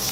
So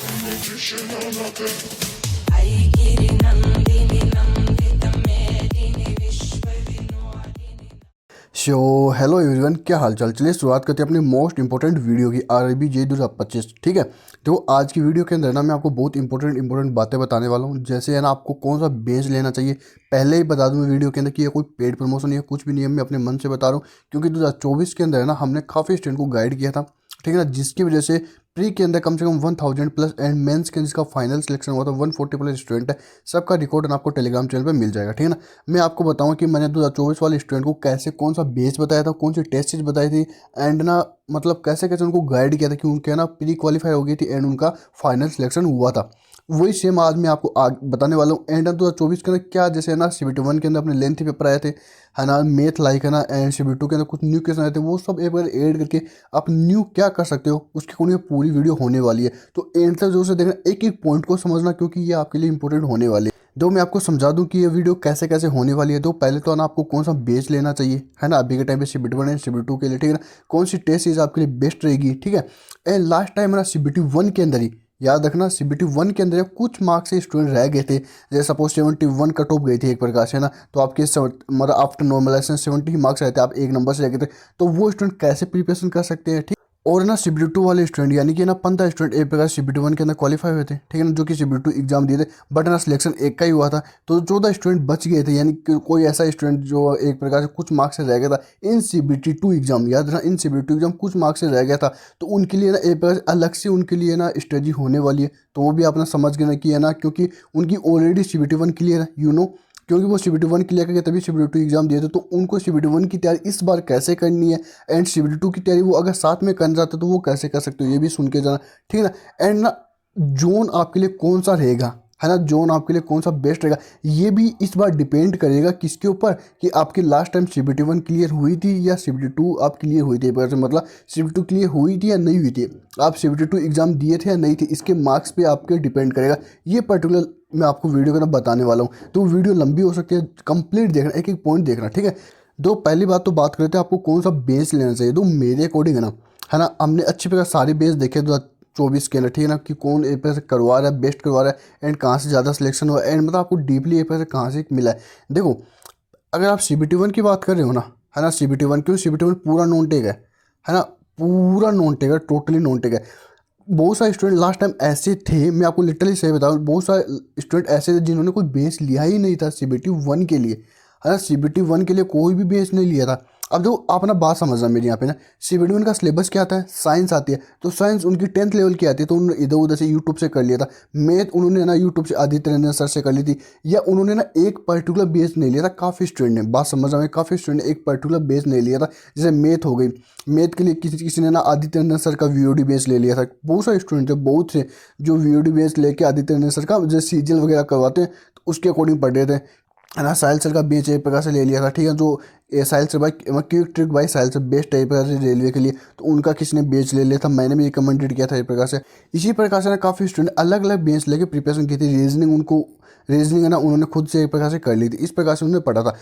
hello everyone, क्या हाल चाल। चलिए शुरुआत करते हैं अपनी मोस्ट इंपॉर्टेंट वीडियो की, आरआरबी जे 2025। ठीक है, तो आज की वीडियो के अंदर ना मैं आपको बहुत इंपॉर्टेंट बातें बताने वाला हूँ। जैसे है ना, आपको कौन सा बेस लेना चाहिए। पहले ही बता दूँ मैं वीडियो के अंदर कि ये कोई पेड प्रमोशन या कुछ भी नहीं है, मैं अपने मन से बता रहा हूँ। क्योंकि 2024 के अंदर है ना, हमने काफ़ी स्टूडेंट को गाइड किया था, ठीक है ना, जिसकी वजह से प्री के अंदर कम से कम 1000 प्लस एंड मेंस के जिसका फाइनल सिलेक्शन हुआ था 140 प्लस स्टूडेंट है। सबका रिकॉर्ड आपको टेलीग्राम चैनल पे मिल जाएगा, ठीक है ना। मैं आपको बताऊं कि मैंने 2024 वाले स्टूडेंट को कैसे कौन सा बेस बताया था, कौन सी टेस्ट सीरीज बताई थी, एंड ना मतलब कैसे कैसे उनको गाइड किया था कि उनके ना प्री क्वालिफाई हो गई थी एंड उनका फाइनल सिलेक्शन हुआ था। वही सेम आज मैं आपको बताने वाला हूँ। एंड 2024 के अंदर क्या, जैसे है ना, CBT 1 के अंदर अपने लेंथ पेपर आए थे, है ना, मैथ लाइक है ना, एंड CBT 2 के अंदर कुछ न्यू क्वेश्चन आए थे, वो सब एक बार ऐड करके आप न्यू क्या कर सकते हो उसकी कोई पूरी वीडियो होने वाली है। तो एंड तक जो से देखना, एक एक पॉइंट को समझना, क्योंकि ये आपके लिए इंपॉर्टेंट होने वाली है। तो मैं आपको समझा दूं कि ये वीडियो कैसे कैसे होने वाली है। तो पहले तो ना आपको कौन सा बेस लेना चाहिए, है ना, अभी के टाइम पे CBT 1 एंड CBT 2 के लिए, ठीक है ना, कौन सी टेस्ट सीरीज आपके लिए बेस्ट रहेगी, ठीक है। एंड लास्ट टाइम है ना, CBT 1 के अंदर ही याद रखना, CBT 1 के अंदर कुछ मार्क्स से स्टूडेंट रह गए थे। जैसे सपोज 71 कट ऑफ गई थी एक प्रकार से, है ना, तो आपके मतलब आफ्टर नॉर्मलाइजेशन 70 मार्क्स रहते, आप एक नंबर से रह गए थे। तो वो स्टूडेंट कैसे प्रिपरेशन कर सकते हैं, ठीक। और ना CBT 2 वाले स्टूडेंट, यानी कि ना 15 स्टूडेंट एक प्रकार CBT 1 के अंदर क्वालिफाई हुए थे, ठीक है ना, जो कि CBT 2 एग्जाम दिए थे, बट ना सिलेक्शन एक का ही हुआ था। तो 14 स्टूडेंट बच गए थे, यानी कि कोई ऐसा स्टूडेंट जो एक प्रकार से कुछ मार्क्स से रह गया था इन CBT 2 एग्जाम, याद रखना, इन CBT 2 एग्जाम कुछ मार्क्स से रह गया था। तो उनके लिए ना एक प्रकार से अलग से उनके लिए ना स्ट्रेटजी होने वाली है। तो वो भी अपना समझ गए ना कि, है ना, क्योंकि उनकी ऑलरेडी CBT 1 क्लियर है, क्योंकि वो CBT 1 क्लियर करके तभी CBT 2 एग्जाम दिए थे। तो उनको CBT 1 की तैयारी इस बार कैसे करनी है, एंड CBT 2 की तैयारी वो अगर साथ में करना चाहते तो वो कैसे कर सकते हो, ये भी सुन के जाना, ठीक है ना। एंड ना जोन आपके लिए कौन सा रहेगा, है ना, जोन आपके लिए कौन सा बेस्ट रहेगा, ये भी इस बार डिपेंड करेगा किसके ऊपर, कि आपकी लास्ट टाइम CBT 1 क्लियर हुई थी या CBT 2 आप क्लियर हुई थी, मतलब CBT 2 क्लियर हुई थी या नहीं हुई थी, आप CBT 2 एग्जाम दिए थे या नहीं थे, इसके मार्क्स पे आपके डिपेंड करेगा। ये पर्टिकुलर मैं आपको वीडियो के ना बताने वाला हूँ। तो वीडियो लंबी हो सकती है, कंप्लीट देखना, एक एक पॉइंट देखना, ठीक है। दो पहली बात तो बात करते हैं आपको कौन सा बेस लेना चाहिए। तो मेरे अकॉर्डिंग है ना, हमने अच्छी प्रकार सारे बेस देखे 2024 के अंदर, ठीक है ना, कि कौन एक पैसे करवा रहा है, बेस्ट करवा रहा है, एंड कहाँ से ज़्यादा सिलेक्शन हुआ है, एंड मतलब आपको डीपली एक पैसे कहाँ से मिला है। देखो, अगर आप CBT 1 की बात कर रहे हो ना, है ना, CBT 1 क्यों, CBT 1 पूरा नॉन टेक है ना, पूरा नॉन टेक है, टोटली नॉन टेक है। बहुत सारे स्टूडेंट लास्ट टाइम ऐसे थे, मैं आपको लिटरली सही बताऊं, बहुत सारे स्टूडेंट ऐसे थे जिन्होंने कोई बेस लिया ही नहीं था CBT 1 के लिए, है ना, CBT 1 के लिए कोई भी बेस नहीं लिया था। अब जो आप ना बात समझना मेरी यहाँ पे ना, CBT 1 का सिलेबस क्या आता है, साइंस आती है, तो साइंस उनकी 10th लेवल की आती है, तो उन्होंने इधर उधर से यूट्यूब से कर लिया था। मैथ उन्होंने ना यूट्यूब से आदित्य रंजन सर से कर ली थी, या उन्होंने ना एक पर्टिकुलर बेस नहीं लिया था। काफ़ी स्टूडेंट ने, बात समझ में, काफ़ी स्टूडेंट ने एक पर्टिकुलर बेस नहीं लिया था। जैसे मैथ हो गई, मैथ के लिए किसी किसी ने ना आदित्य रंजन सर का VOD बेस ले लिया था। बहुत सारे स्टूडेंट थे, बहुत से जो VOD बेस लेके आदित्य रंजन सर का जो CGL वगैरह करवाते हैं तो उसके अकॉर्डिंग पढ़ रहे थे, है ना। साहिल सर का बेच एक प्रकार से ले लिया था, ठीक है, जो साहिल सर भाई क्विक ट्रिक भाई साहिल सर बेस्ट है एक प्रकार से रेलवे के लिए, तो उनका किसी ने बेच ले लिया था, मैंने भी रिकमेंडेड किया था एक प्रकार से। इसी प्रकार से ना काफ़ी स्टूडेंट अलग अलग बेंच लेके प्रिपरेशन की थी। रीजनिंग है ना, उन्होंने खुद से एक प्रकार से कर ली थी, इस प्रकार से उन्होंने पढ़ा था।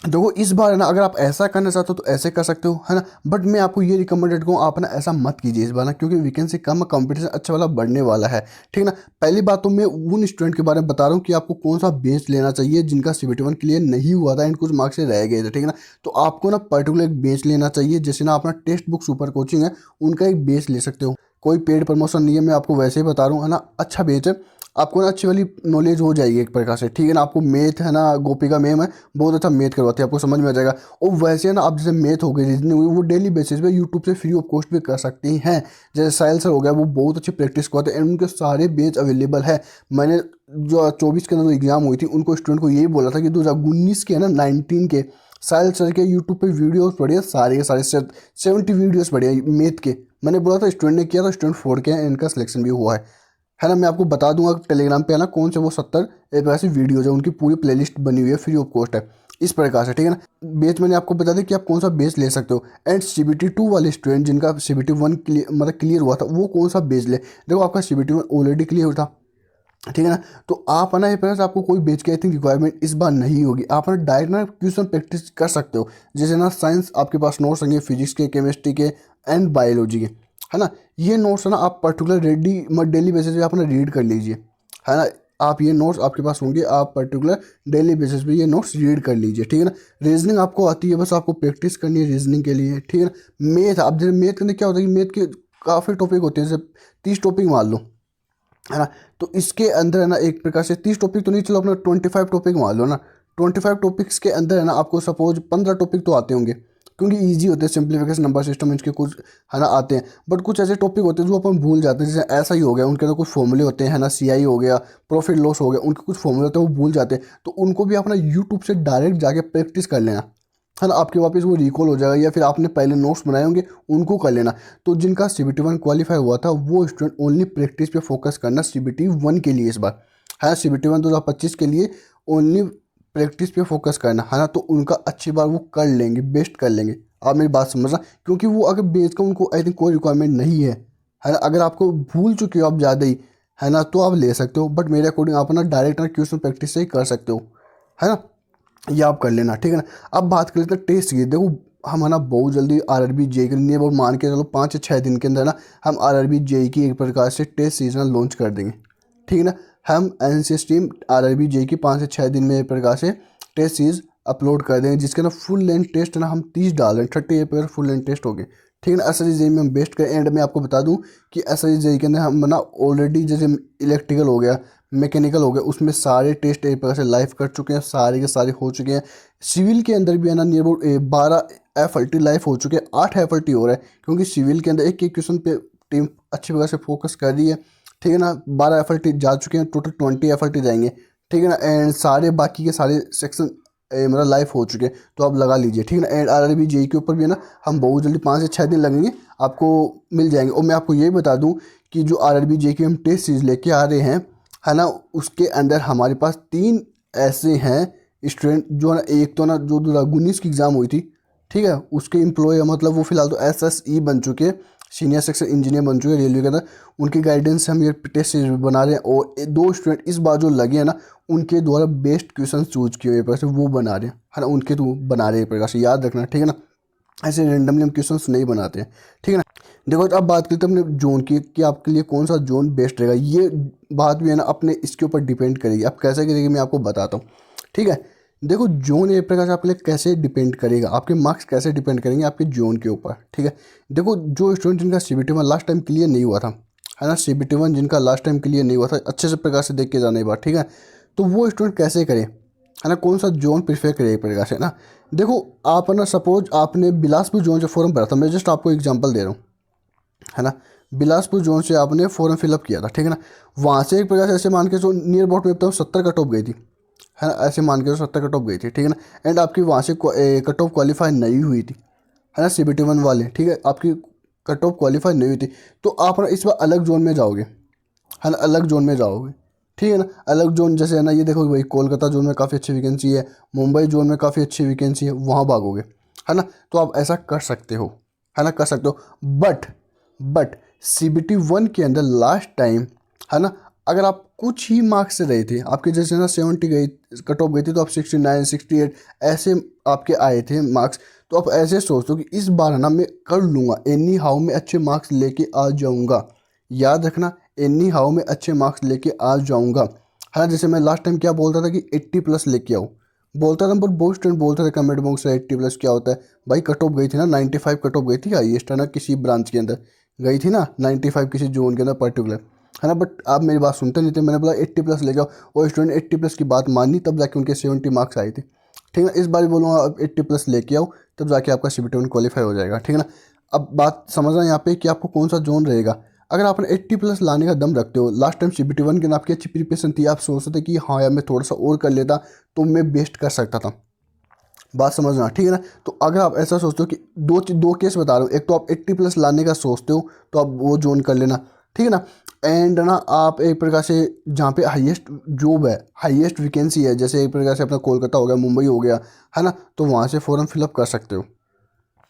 देखो, इस बार है ना, अगर आप ऐसा करना चाहते हो तो ऐसे कर सकते हो, है ना, बट मैं आपको ये रिकमेंडेड करूँ, आप ना ऐसा मत कीजिए इस बार ना, क्योंकि वैकेंसी कम, कंपटीशन अच्छा वाला बढ़ने वाला है, ठीक है ना। पहली बात तो मैं उन स्टूडेंट के बारे में बता रहा हूँ कि आपको कौन सा बेस लेना चाहिए जिनका CBT 1 क्लियर नहीं हुआ था एंड कुछ मार्क्स से रह गए थे, ठीक है ना। तो आपको ना पर्टिकुलर एक बेस लेना चाहिए, जैसे ना अपना टेक्स्ट बुक सुपर कोचिंग है, उनका एक बेस ले सकते हो। कोई पेड प्रमोशन नहीं है, मैं आपको वैसे ही बता रहा हूँ, है ना, अच्छा बेस है, आपको ना अच्छी वाली नॉलेज हो जाएगी एक प्रकार से, ठीक है ना। आपको मैथ, है ना, गोपिका मैम है, बहुत अच्छा मैथ करवाती है, आपको समझ में आ जाएगा। और वैसे है ना, आप जैसे मैथ हो गई, रीजनिंग हुई, वो डेली बेसिस पे यूट्यूब से फ्री ऑफ कॉस्ट भी कर सकती हैं। जैसे साहिल सर हो गया, वो बहुत अच्छी प्रैक्टिस करवाते हैं एंड उनके सारे बेच अवेलेबल है। मैंने जो 24 के अंदर जो एग्जाम हुई थी, उनको स्टूडेंट को यही बोला था कि 2019 के, है ना, 19 के साहिल सर के यूट्यूब पे वीडियोस पढ़िए, सारे के सारे 70 वीडियोस पढ़िए मैथ के। मैंने बोला था, स्टूडेंट ने किया था, स्टूडेंट 4 के हैं, इनका सिलेक्शन भी हुआ है ना। मैं आपको बता दूंगा टेलीग्राम पे, है ना, कौन से वो 70 एक ऐसी वीडियोज है, उनकी पूरी प्लेलिस्ट बनी हुई है, फ्री ऑफ कॉस्ट है, इस प्रकार से, ठीक है ना। बेस मैंने आपको बता दिया कि आप कौन सा बेस ले सकते हो। एंड CBT 2 वाले स्टूडेंट जिनका CBT 1 क्लियर, मतलब क्लियर हुआ था, वो कौन सा बेस ले। देखो, आपका CBT 1 ऑलरेडी क्लियर था, ठीक है ना, तो आप है ना, ये प्रकार से आपको कोई बेच के आई थिंक रिक्वायरमेंट इस बार नहीं होगी। आप ना डायरेक्ट ना क्वेश्चन प्रैक्टिस कर सकते हो, जैसे ना साइंस आपके पास नोट्स होंगे, फिजिक्स के, केमिस्ट्री के एंड बायोलॉजी के, है ना। ये नोट्स है ना आप पर्टिकुलर डेली बेसिस पे अपना रीड कर लीजिए, है ना। आप ये नोट्स आपके पास होंगे, आप पर्टिकुलर डेली बेसिस पे ये नोट्स रीड कर लीजिए, ठीक है ना। रीजनिंग आपको आती है, बस आपको प्रैक्टिस करनी है रीजनिंग के लिए, ठीक है ना। मैथ, आप जैसे मैथ के अंदर क्या होता है कि मैथ के काफ़ी टॉपिक होते हैं, जैसे 30 टॉपिक मान लो, है ना। तो इसके अंदर है ना एक प्रकार से 30 टॉपिक तो नहीं, चलो अपना 25 टॉपिक मान लो ना। 25 टॉपिक्स के अंदर है ना आपको सपोज 15 टॉपिक तो आते होंगे, क्योंकि इजी होते हैं, सिंप्लीफिकेशन, नंबर सिस्टम, इनके कुछ है ना आते हैं। बट कुछ ऐसे टॉपिक होते हैं जो अपन भूल जाते हैं, जैसे ऐसा ही हो गया, उनके अंदर कुछ फॉर्मूले होते हैं ना, सीआई हो गया, प्रॉफिट लॉस हो गया, उनके कुछ फॉर्मूले होते हैं वो भूल जाते हैं। तो उनको भी अपना यूट्यूब से डायरेक्ट जाके प्रैक्टिस कर लेना, है ना। आपके वापस वो रिकॉल हो जाएगा, या फिर आपने पहले नोट्स बनाए होंगे उनको कर लेना। तो जिनका CBT 1 क्वालिफाई हुआ था वो स्टूडेंट ओनली प्रैक्टिस पे फोकस करना CBT 1 के लिए इस बार, है। CBT 1 2025 के लिए ओनली प्रैक्टिस पे फोकस करना, है ना। तो उनका अच्छी बार वो कर लेंगे, बेस्ट कर लेंगे। आप मेरी बात समझना, क्योंकि वो अगर बेस का उनको आई थिंक कोई रिक्वायरमेंट नहीं है ना। अगर आपको भूल चुके हो आप ज़्यादा ही, है ना, तो आप ले सकते हो। बट मेरे अकॉर्डिंग आप ना डायरेक्ट ना क्वेश्चन प्रैक्टिस से ही कर सकते हो, है ना। ये आप कर लेना, ठीक है ना। अब बात कर लेते हैं टेस्ट की। देखो हम है ना बहुत जल्दी RRB JEE के लिए, बहुत मान के चलो 5 से 6 दिन के अंदर ना हम RRB JEE की एक प्रकार से टेस्ट सीरीज ना लॉन्च कर देंगे, ठीक है ना। हम NCS टीम RRB JEE की 5 से 6 दिन में एक प्रकार से टेस्ट सीरीज अपलोड कर देंगे, जिसके ना फुल लेंथ टेस्ट ना हम 30 डाल रहे हैं, 30 एक प्रकार फुल लेंथ टेस्ट हो गए, ठीक है ना। SSC JEE में हम बेस्ट करें। एंड में आपको बता दूं कि SSC JEE के अंदर हम ना ऑलरेडी जैसे इलेक्ट्रिकल हो गया, मैकेनिकल हो गया, उसमें सारे टेस्ट एक प्रकार से लाइव कर चुके हैं, सारे के सारे हो चुके हैं। सिविल के अंदर भी है ना नियर अबाउट 12 FLT लाइव हो चुके हैं, 8 FLT हो रहा है, क्योंकि सिविल के अंदर एक एक क्वेश्चन पे टीम अच्छी प्रकार से फोकस कर रही है, ठीक है ना। 12 FLT जा चुके हैं, टोटल 20 FLT जाएंगे, ठीक है ना। एंड सारे बाकी के सारे सेक्शन मतलब लाइव हो चुके हैं, तो आप लगा लीजिए, ठीक है ना। एंड RRB JEE के ऊपर भी है ना हम बहुत जल्दी 5 से 6 दिन लगेंगे, आपको मिल जाएंगे। और मैं आपको ये बता दूं कि जो RRB JEE की हम टेस्ट सीरीज लेके आ रहे हैं, है ना, उसके अंदर हमारे पास 3 ऐसे हैं स्टूडेंट जो है ना, एक तो ना जो 2019 की एग्ज़ाम हुई थी, ठीक है, उसके एम्प्लॉय मतलब वो फिलहाल तो SSE बन चुके हैं, सीनियर सेक्शन इंजीनियर बन चुके हैं रेलवे के अंदर। उनकी गाइडेंस से हम ये टेस्ट सीरीज बना रहे हैं, और 2 स्टूडेंट इस बार जो लगे हैं ना उनके द्वारा बेस्ट क्वेश्चन चूज किए हुए प्रकार से वो बना रहे हैं, है ना, उनके थ्रू बना रहे हैं प्रकार से, याद रखना, ठीक है ना। ऐसे रेंडमली हम क्वेश्चंस नहीं बनाते हैं, ठीक है ना। देखो अब बात करते हैं अपने जोन की, कि आपके लिए कौन सा जोन बेस्ट रहेगा। ये बात भी है ना अपने इसके ऊपर डिपेंड करेगी, आप कैसे करेंगे मैं आपको बताता हूँ, ठीक है। देखो जोन एक प्रकार से आपके लिए कैसे डिपेंड करेगा, आपके मार्क्स कैसे डिपेंड करेंगे आपके जोन के ऊपर, ठीक है। देखो जो स्टूडेंट जिनका CBT 1 लास्ट टाइम क्लियर नहीं हुआ था, है ना, CBT 1 जिनका लास्ट टाइम क्लियर नहीं हुआ था, अच्छे से प्रकार से देख के जाना एक बार, ठीक है। तो वो स्टूडेंट कैसे करें, है ना, कौन सा जोन प्रीफर करे एक प्रकार से ना। देखो आप है ना सपोज आपने बिलासपुर जोन से फॉर्म भरा था, मैं जस्ट आपको एग्जांपल दे रहा हूँ, है ना। बिलासपुर जोन से आपने फॉर्म फिलअप किया था, ठीक है ना। वहाँ से एक प्रकार से ऐसे मान के जो नियर अबाउट में बताऊँ 70 कट ऑफ गई थी, है ना, ऐसे मान के 70 कट ऑफ गई थी, ठीक है ना। एंड आपकी वहाँ से कट ऑफ क्वालिफाई नहीं हुई थी, है ना, CBT 1 वाले, ठीक है, आपकी कट ऑफ क्वालिफाई नहीं हुई थी। तो आप ना इस बार अलग जोन में जाओगे, है ना, अलग जोन में जाओगे, ठीक है ना। अलग जोन जैसे है ना, ये देखो भाई कोलकाता जोन में काफ़ी अच्छी वैकेंसी है, मुंबई जोन में काफ़ी अच्छी वैकेंसी है, वहाँ भागोगे, है ना। तो आप ऐसा कर सकते हो, है ना, कर सकते हो। बट CBT 1 के अंदर लास्ट टाइम, है ना, अगर आप कुछ ही मार्क्स से रहे थे, आपके जैसे ना 70 गई कट ऑफ गई थी, तो आप 69 68 ऐसे आपके आए थे मार्क्स। तो आप ऐसे सोचते हो कि इस बार है ना मैं कर लूँगा, एनी हाउ में अच्छे मार्क्स लेके आ जाऊँगा, याद रखना, एनी हाउ में अच्छे मार्क्स लेके आ जाऊँगा, है ना। जैसे मैं लास्ट टाइम क्या बोलता था कि 80+ लेके आओ, बोलता था, पर बहुत स्टूडेंट बोलते थे कमेंट बॉक्स से 80+ क्या होता है भाई। कट ऑफ गई थी ना 95 कट ऑफ गई थी, हाईएस्ट है ना किसी ब्रांच के अंदर गई थी ना 95 किसी जोन के अंदर पर्टिकुलर, है ना। बट आप मेरी बात सुनते नहीं थे, मैंने बोला 80+ ले जाओ, और स्टूडेंट 80+ की बात मानी, तब जाके उनके 70 मार्क्स आए थे, ठीक है ना। इस बार बोलूँगा आप 80+ लेके आओ, तब जाके आपका CBT 1 क्वालिफाई हो जाएगा, ठीक है ना। अब बात समझना यहाँ पे कि आपको कौन सा जोन रहेगा। अगर आपने 80+ लाने का दम रखते हो, लास्ट टाइम CBT 1 के अंदर आपकी अच्छी प्रिपरेशन थी, आप सोचते थे कि हाँ यार मैं थोड़ा सा और कर लेता तो मैं बेस्ट कर सकता था, बात समझना, ठीक है ना। तो अगर आप ऐसा सोचते हो कि दो केस बता रहा हूँ, एक तो आप 80+ लाने का सोचते हो तो आप वो जोन कर लेना, ठीक है ना। एंड ना आप एक प्रकार से जहाँ पे हाईएस्ट जॉब है, हाईएस्ट वैकेंसी है, जैसे एक प्रकार से अपना कोलकाता हो गया, मुंबई हो गया, है ना, तो वहाँ से फॉर्म फिलअप कर सकते हो,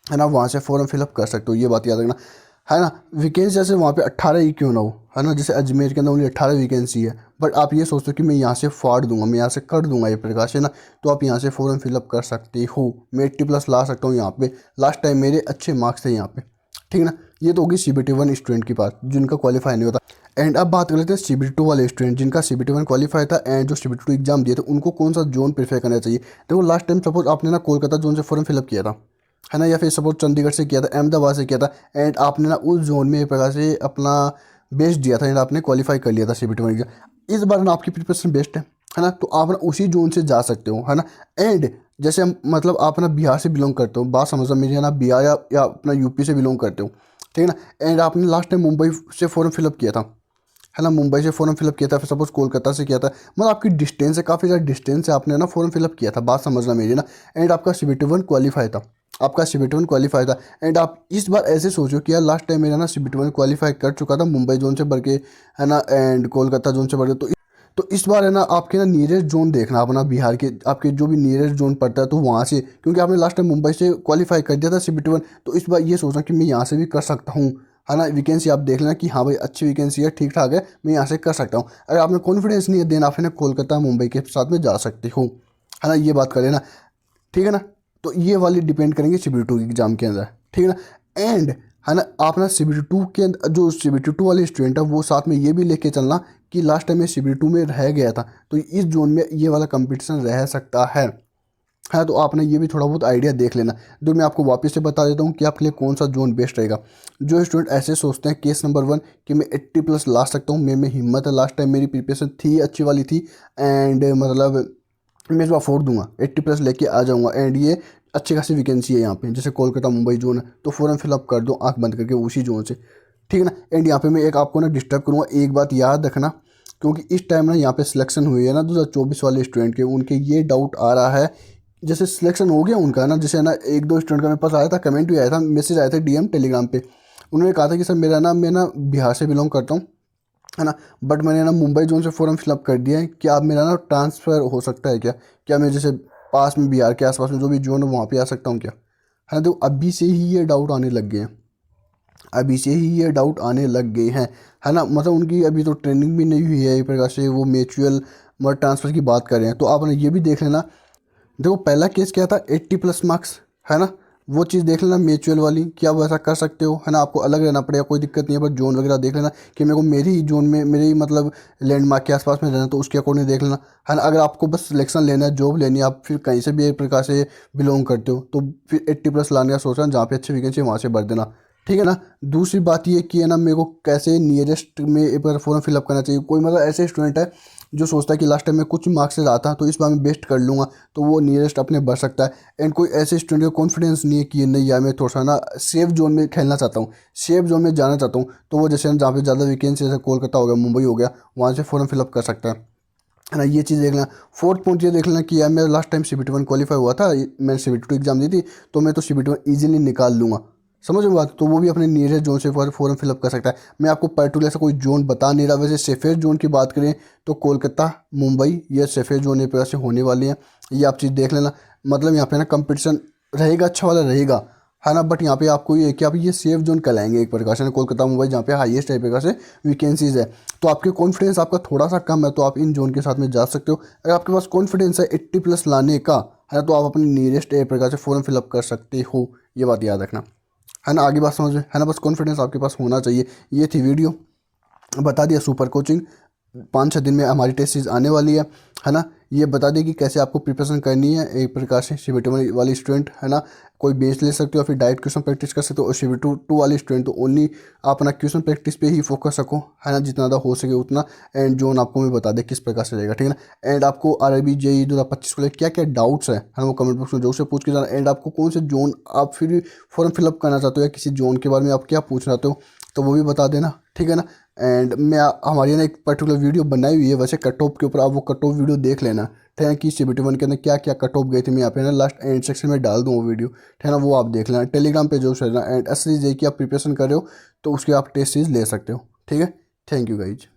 है ना, वहाँ से फॉर्म फिलअप कर सकते हो, ये बात याद रखना, है ना। वैकेंसी जैसे वहाँ पे 18 ही क्यों ना हो, है ना, जैसे अजमेर के अंदर ओनली 18 वैकेंसी है, बट आप ये सोचते हो कि मैं यहाँ से फाड़ दूंगा, मैं यहाँ से कर दूंगा ये प्रकार से ना, तो आप यहाँ से फॉर्म फिलअप कर सकते हो। मैं 80+ ला सकता हूँ यहाँ पे, लास्ट टाइम मेरे अच्छे मार्क्स थे यहाँ पे, ठीक है ना। ये तो होगी CBT1 स्टूडेंट की बात जिनका क्वालिफाई नहीं होता। एंड अब बात कर लेते हैं CBT2 वाले स्टूडेंट जिनका CBT1 क्वालिफाई था एंड जो CBT2 एग्जाम दिए थे उनको कौन सा जोन प्रेफर करना चाहिए। देखो लास्ट टाइम सपोज आपने ना कोलकाता जोन से फॉर्म फिलअप किया था, है ना, या फिर सपोज चंडीगढ़ से किया था, अहमदाबाद से किया था, एंड आपने ना उस जोन में एक प्रकार से अपना बेस्ट दिया था एंड आपने क्वालिफाई कर लिया था CBT1 एग्जाम। इस बार ना आपकी प्रिपरेशन बेस्ट है ना, तो आप ना उसी जोन से जा सकते हो, है ना। एंड जैसे हम मतलब आप ना बिहार से बिलोंग करते हो, बात समझो मेरी, है ना, बिहार या अपना यूपी से बिलोंग करते हो, ठीक है ना, एंड आपने लास्ट टाइम मुंबई से फॉर्म फिलअप किया था, है ना, मुंबई से फॉर्म फिलअप किया था, फिर सपोज कोलकाता से किया था, मतलब आपकी डिस्टेंस है, काफ़ी ज़्यादा डिस्टेंस है, आपने ना फॉर्म फिलअप किया था, बात समझना मेरी ना, एंड आपका CBT1 क्वालिफाई था, आपका CBT1 क्वालिफाई था। एंड आप इस बार ऐसे सोचो कि यार लास्ट टाइम मेरा ना CBT1 क्वालिफाई कर चुका था मुंबई जोन से बढ़ के, है ना, एंड कोलकाता जोन से बढ़ के, तो इस बार है ना आपके ना नियरेस्ट जोन देखना अपना बिहार के, आपके जो भी नियरेस्ट जोन पड़ता है तो वहाँ से, क्योंकि आपने लास्ट टाइम मुंबई से क्वालिफाई कर दिया था CBT1, तो इस बार ये सोचना कि मैं यहाँ से भी कर सकता हूँ, है ना। वैकेंसी आप देख लेना कि हाँ भाई अच्छी वैकेंसी है, ठीक ठाक है, मैं यहाँ से कर सकता हूँ। अगर आपने कॉन्फिडेंस नहीं है देन आप है ना कोलकाता मुंबई के साथ में जा सकते हो, है ना, ये बात कर लेना, ठीक है ना। तो ये वाली डिपेंड करेंगे CBT2 एग्जाम के अंदर, ठीक है ना। एंड है ना आप ना CBT2 के अंदर जो CBT2 वाले स्टूडेंट है वो साथ में ये भी लेके चलना कि लास्ट टाइम मैं CBT2 में रह गया था, तो इस जोन में ये वाला कंपटीशन रह सकता है। हाँ, तो आपने ये भी थोड़ा बहुत आइडिया देख लेना। तो मैं आपको वापस से बता देता हूँ कि आपके लिए कौन सा जोन बेस्ट रहेगा। जो स्टूडेंट ऐसे सोचते हैं केस नंबर 1 कि मैं 80+ ला सकता हूँ, मेरे में हिम्मत है, लास्ट टाइम मेरी प्रिपरेशन थी अच्छी वाली थी, एंड मतलब मैं इसको अफोर्ड दूंगा, 80+ लेके आ जाऊँगा, एंड ये अच्छी खासी वैकेंसी है यहाँ पे, जैसे कोलकाता मुंबई जोन है, तो फॉर्म फिलअप कर दो आँख बंद करके उसी जोन से, ठीक है ना। एंड यहाँ पे मैं एक आपको ना डिस्टर्ब करूँगा, एक बात याद रखना, क्योंकि इस टाइम ना यहाँ पे सिलेक्शन हुई है ना 2024 वाले स्टूडेंट के, उनके ये डाउट आ रहा है, जैसे सिलेक्शन हो गया उनका ना, जैसे ना एक दो स्टूडेंट का मेरे पास आया था, कमेंट भी आया था, मैसेज आए थे DM टेलीग्राम पे, उन्होंने कहा था कि सर मेरा ना, मैं ना बिहार से बिलोंग करता हूँ, है ना, बट मैंने ना मुंबई जोन से फॉर्म फिलअप कर दिया है, क्या आप मेरा ना ट्रांसफ़र हो सकता है क्या, क्या मैं जैसे पास में बिहार के आसपास में जो भी जोन है वहाँ पे आ सकता हूँ क्या, है ना। तो अभी से ही ये डाउट आने लग गए हैं, अभी से ही ये डाउट आने लग गए हैं, है ना, मतलब उनकी अभी तो ट्रेनिंग भी नहीं हुई है एक प्रकार से, वो म्यूचुअल मर्ड ट्रांसफ़र की बात कर रहे हैं, तो आपने ये भी देख लेना। देखो पहला केस क्या था, 80+ मार्क्स, है ना, वो चीज़ देख लेना म्यूचुअल वाली, क्या आप वैसा कर सकते हो, है ना, आपको अलग रहना पड़ेगा, कोई दिक्कत नहीं है, बस जोन वगैरह देख लेना कि मेरे को मेरी ही जोन में, मेरे ही मतलब लैंडमार्क के आसपास में रहना, तो उसके अकॉर्डिंग देख लेना, है ना। अगर आपको बस सिलेक्शन लेना है, जॉब लेनी है, आप फिर कहीं से भी एक प्रकार से बिलोंग करते हो, तो फिर 80+ लाने का सोचना, जहाँ पे अच्छी वैकेंसी है वहाँ से भर देना, ठीक है ना। दूसरी बात ये कि है ना मेरे को कैसे नियरेस्ट में एक बार फॉर्म फिलअप करना चाहिए, कोई मतलब ऐसे स्टूडेंट है जो सोचता है कि लास्ट टाइम मैं कुछ मार्क्स से रहा था तो इस बार मैं बेस्ट कर लूँगा, तो वो नियरेस्ट अपने बढ़ सकता है। एंड कोई ऐसे स्टूडेंट को कॉन्फिडेंस नहीं है कि ये नहीं यार मैं थोड़ा सा ना सेफ जोन में खेलना चाहता हूँ, सेफ जोन में जाना चाहता हूँ, तो वो जैसे जहाँ पे ज़्यादा वैकेंसी, जैसे कोलकाता हो गया, मुंबई हो गया, वहाँ से फॉर्म फिलअप कर सकता है ना। ये चीज़ देख लेना। फोर्थ पॉइंट ये देख लेना कि यार मेरा लास्ट टाइम CBT1 क्वालिफाई हुआ था, मैंने CBT2 एग्जाम दी थी, तो मैं तो CBT1 ईजिली निकाल लूँगा, समझ में बात, तो वो भी अपने नियरेस्ट जोन से फॉर्म फिलअप कर सकता है। मैं आपको पर्टिकुलर से कोई जोन बता नहीं रहा, वैसे सेफेस्ट जोन की बात करें तो कोलकाता मुंबई ये सेफेस्ट जोन एक प्रकार से होने वाली है, ये आप चीज़ देख लेना। मतलब यहाँ पे ना कंपटीशन रहेगा, अच्छा वाला रहेगा, है ना, बट यहाँ पे आपको ये है कि आप ये सेफ जोन कहलाएंगे एक प्रकार से, कोलकाता मुंबई जहाँ पे हाईएस्ट एक प्रकार से वैकेंसीज है। तो आपके कॉन्फिडेंस आपका थोड़ा सा कम है तो आप इन जोन के साथ में जा सकते हो। अगर आपके पास कॉन्फिडेंस है 80+ लाने का, है ना, तो आप अपने नियरेस्ट एक प्रकार से फॉर्म फिलअप कर सकते हो, ये बात याद रखना, है ना। आगे बात समझ में, है ना, बस कॉन्फिडेंस आपके पास होना चाहिए। ये थी वीडियो, बता दिया सुपर कोचिंग, 5-6 दिन में हमारी टेस्ट सीरीज आने वाली है ना। ये बता दें कि कैसे आपको प्रिपरेशन करनी है एक प्रकार से। CBT1 वाली स्टूडेंट, है ना, कोई बेस ले सकते हो या फिर डायरेक्ट क्वेश्चन प्रैक्टिस कर सकते हो, और CBT2 वाली स्टूडेंट तो ओनली आप अपना क्वेश्चन प्रैक्टिस पे ही फोकस रखो, है ना, जितना ज़्यादा हो सके उतना। एंड जोन आपको मैं बता दें किस प्रकार से रहेगा, ठीक है ना। एंड आपको RIB JEE 2025 को लेकर क्या क्या डाउट्स है ना, वो कमेंट बॉक्स में जरूर से पूछ के जाना। एंड आपको कौन से जोन आप फिर फॉर्म फिलअप करना चाहते हो या किसी जोन के बारे में आप क्या पूछना चाहते हो, तो वो भी बता देना, ठीक है ना। एंड मैं हमारी ना एक पर्टिकुलर वीडियो बनाई हुई है वैसे कट ऑफ के ऊपर, आप वो कट ऑफ वीडियो देख लेना, ठीक है, कि CBT1 के अंदर क्या क्या कट ऑफ गई थी। मैं यहाँ पे ना लास्ट एंड सेक्शन में डाल दूँ वो वीडियो, ठीक है ना, वो आप देख लेना। टेलीग्राम पे जो शेयर ना, एंड एस सीरीज की आप प्रिपरेशन कर रहे हो तो उसके आप टेस्ट सीरीज ले सकते हो, ठीक है। Thank you guys.